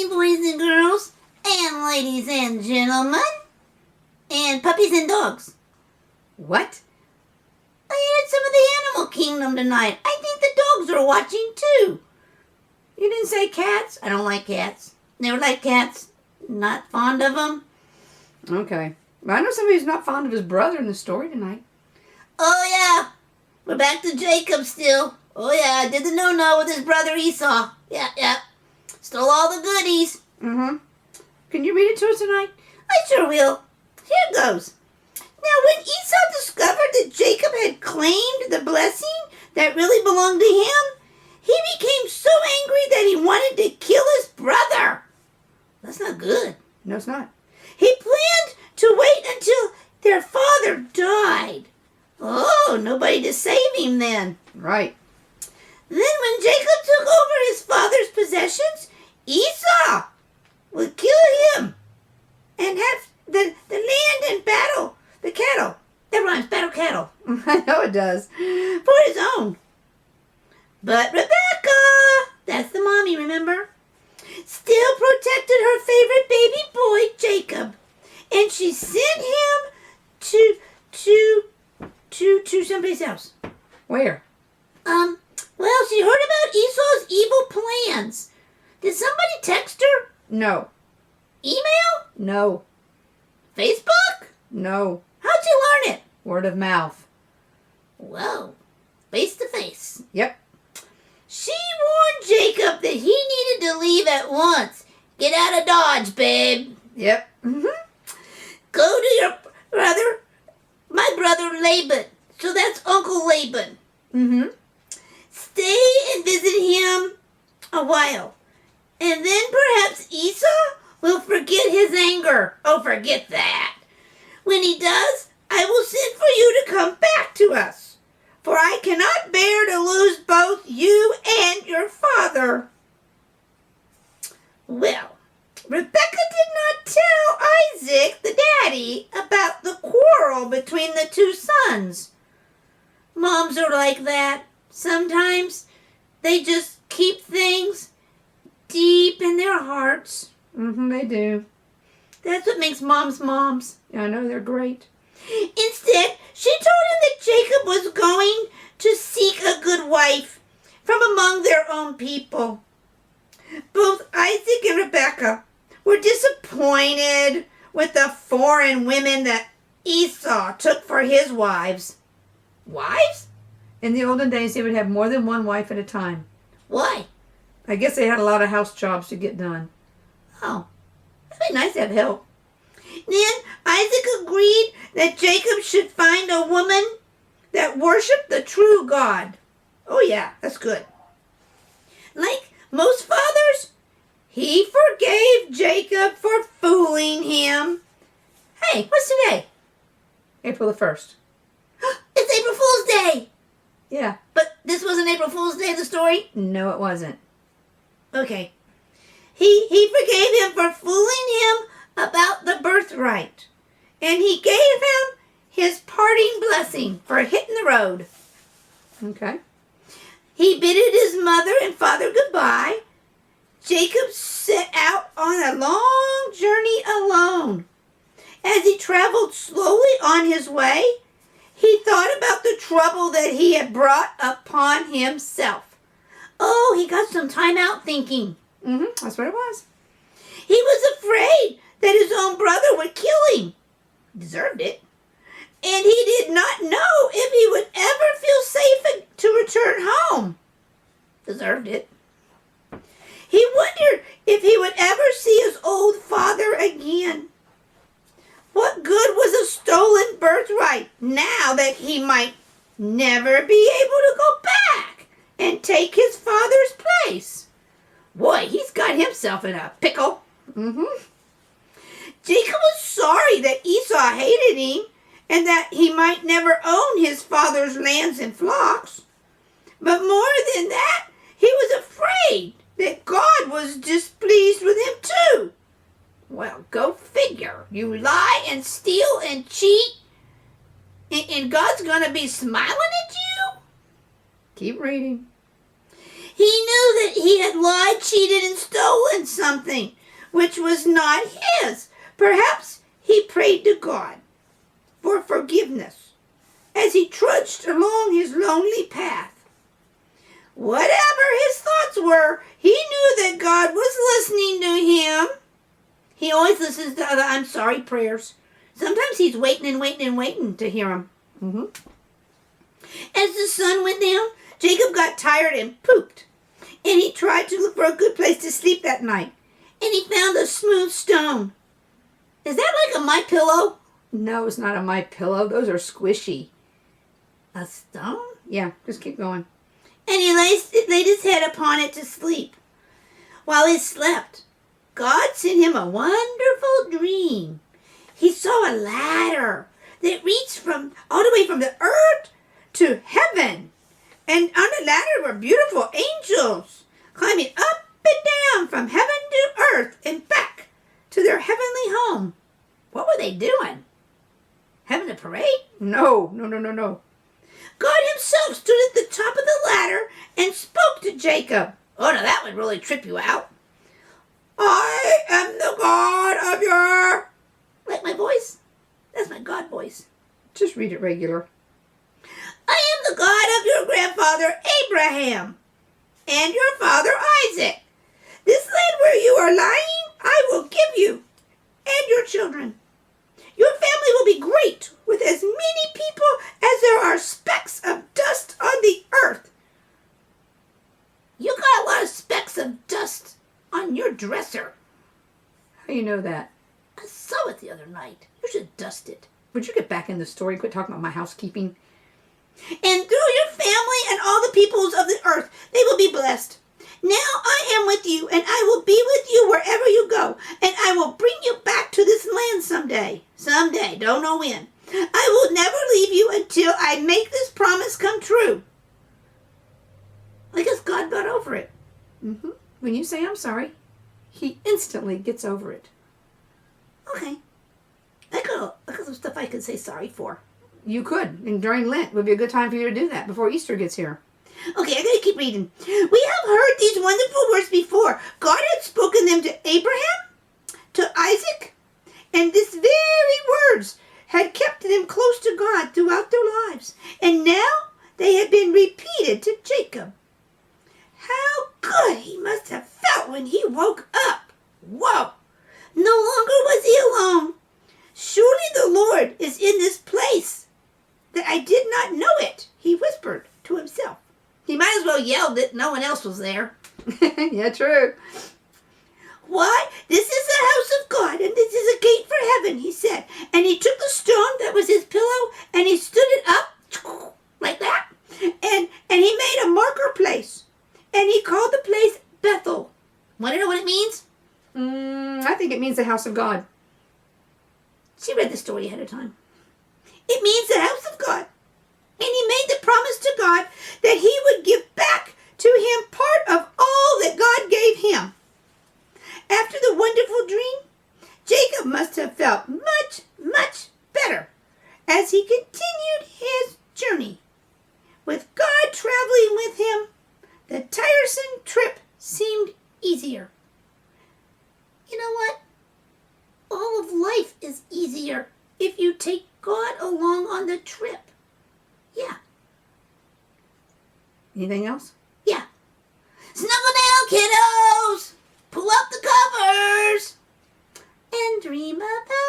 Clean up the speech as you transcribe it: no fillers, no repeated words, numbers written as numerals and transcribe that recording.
boys and girls, and ladies and gentlemen, and puppies and dogs. What? I had some of the animal kingdom tonight. I think the dogs are watching too. You didn't say cats? I don't like cats. Never liked cats. Not fond of them. Okay. Well, I know somebody who's not fond of his brother in the story tonight. Oh yeah, we're back to Jacob still. Oh yeah, did the no-no with his brother Esau. Yeah. Stole all the goodies. Mm-hmm. Can you read it to us tonight? I sure will. Here goes. Now, when Esau discovered that Jacob had claimed the blessing that really belonged to him, he became so angry that he wanted to kill his brother. That's not good. No, it's not. He planned to wait until their father died. Oh, nobody to save him then. Right. Then when Jacob took over his father's possessions, Esau would kill him and have the land and battle, the cattle. That rhymes, battle cattle. I know it does. For his own. But Rebecca, that's the mommy, remember? Still protected her favorite baby boy, Jacob. And she sent him to someplace else. Where? Well, she heard about Esau's evil plans. Did somebody text her? No. Email? No. Facebook? No. How'd you learn it? Word of mouth. Whoa. Face to face. Yep. She warned Jacob that he needed to leave at once. Get out of Dodge, babe. Yep. Mm-hmm. Go to your brother, my brother Laban. So that's Uncle Laban. Mm-hmm. Stay and visit him a while. And then perhaps Esau will forget his anger. Oh, forget that. When he does, I will send for you to come back to us. For I cannot bear to lose both you and your father. Well, Rebecca did not tell Isaac, the daddy, about the quarrel between the two sons. Moms are like that. Sometimes they just keep things deep in their hearts. Mm-hmm, they do. That's what makes moms moms. I know, they're great. Instead, she told him that Jacob was going to seek a good wife from among their own people. Both Isaac and Rebekah were disappointed with the foreign women that Esau took for his wives. Wives? In the olden days, they would have more than one wife at a time. Why? I guess they had a lot of house jobs to get done. Oh, that'd be nice to have help. Then Isaac agreed that Jacob should find a woman that worshiped the true God. Oh yeah, that's good. Like most fathers, he forgave Jacob for fooling him. Hey, what's today? April the 1st. It's April Fool's Day. Yeah. But this wasn't April Fool's Day, the story? No, it wasn't. Okay. He forgave him for fooling him about the birthright. And he gave him his parting blessing for hitting the road. Okay. He bidded his mother and father goodbye. Jacob set out on a long journey alone. As he traveled slowly on his way, he thought about the trouble that he had brought upon himself. Oh, he got some time out thinking. Mm-hmm, that's what it was. He was afraid that his own brother would kill him. Deserved it. And he did not know if he would ever feel safe to return home. Deserved it. He wondered if he would ever see his old father again. What good was a stolen birthright now that he might never be able to go back and take his father's place? Boy, he's got himself in a pickle. Mm-hmm. Jacob was sorry that Esau hated him and that he might never own his father's lands and flocks. But more than that, he was afraid that God was displeased with him too. Well, go figure. You lie and steal and cheat, and God's going to be smiling at you? Keep reading. He knew that he had lied, cheated, and stolen something which was not his. Perhaps he prayed to God for forgiveness as he trudged along his lonely path. Whatever his thoughts were, he knew that God was listening to him. He always listens to other I'm sorry prayers. Sometimes he's waiting and waiting and waiting to hear them. Mm-hmm. As the sun went down, Jacob got tired and pooped. And he tried to look for a good place to sleep that night. And he found a smooth stone. Is that like a My Pillow? No, it's not a My Pillow. Those are squishy. A stone? Yeah, just keep going. And he laid his head upon it to sleep. While he slept, God sent him a wonderful dream. He saw a ladder that reached all the way from the earth to heaven. And on the ladder were beautiful angels climbing up and down from heaven to earth and back to their heavenly home. What were they doing? Having a parade? No. God himself stood at the top of the ladder and spoke to Jacob. Oh, now that would really trip you out. I am the God of your... Like my voice? That's my God voice. Just read it regular. I am the God of your grandfather Abraham and your father Isaac. This land where you are lying, I will give you and your children. Your family will be great, with as many people as there are specks of dust on the earth. You got a lot of specks of dust on your dresser. How do you know that? I saw it the other night. You should dust it. Would you get back in the story? Quit talking about my housekeeping. And through your family and all the peoples of the earth, they will be blessed. Now I am with you, and I will be with you wherever you go, and I will bring you back to this land someday. Someday, don't know when. I will never leave you until I make this promise come true. I guess God got over it. Mm-hmm. When you say I'm sorry, he instantly gets over it. Okay. I got some stuff I could say sorry for. You could, and during Lent would be a good time for you to do that before Easter gets here. Okay, I gotta keep reading. We have heard these wonderful words before. God had spoken them to Abraham, to Isaac, and these very words had kept them close to God throughout their lives. And now they had been repeated to Jacob. How good he must have felt when he woke up. Whoa! No longer was he alone. Surely the Lord is in this place. That I did not know it, he whispered to himself. He might as well yell that no one else was there. Yeah, true. Why, this is the house of God, and this is a gate for heaven, he said. And he took the stone that was his pillow, and he stood it up, like that, and he made a marker place. And he called the place Bethel. Want to know what it means? I think it means the house of God. She read the story ahead of time. It means the house of God. And he made the promise to God that he would give back to him part of all that God gave him. After the wonderful dream, Jacob must have felt much, much better as he continued his journey. With God traveling with him, the tiresome trip seemed easier. You know what? All of life is easier if you take God along on the trip. Yeah. Anything else? Yeah. Snuggle down, kiddos! Pull up the covers! And dream about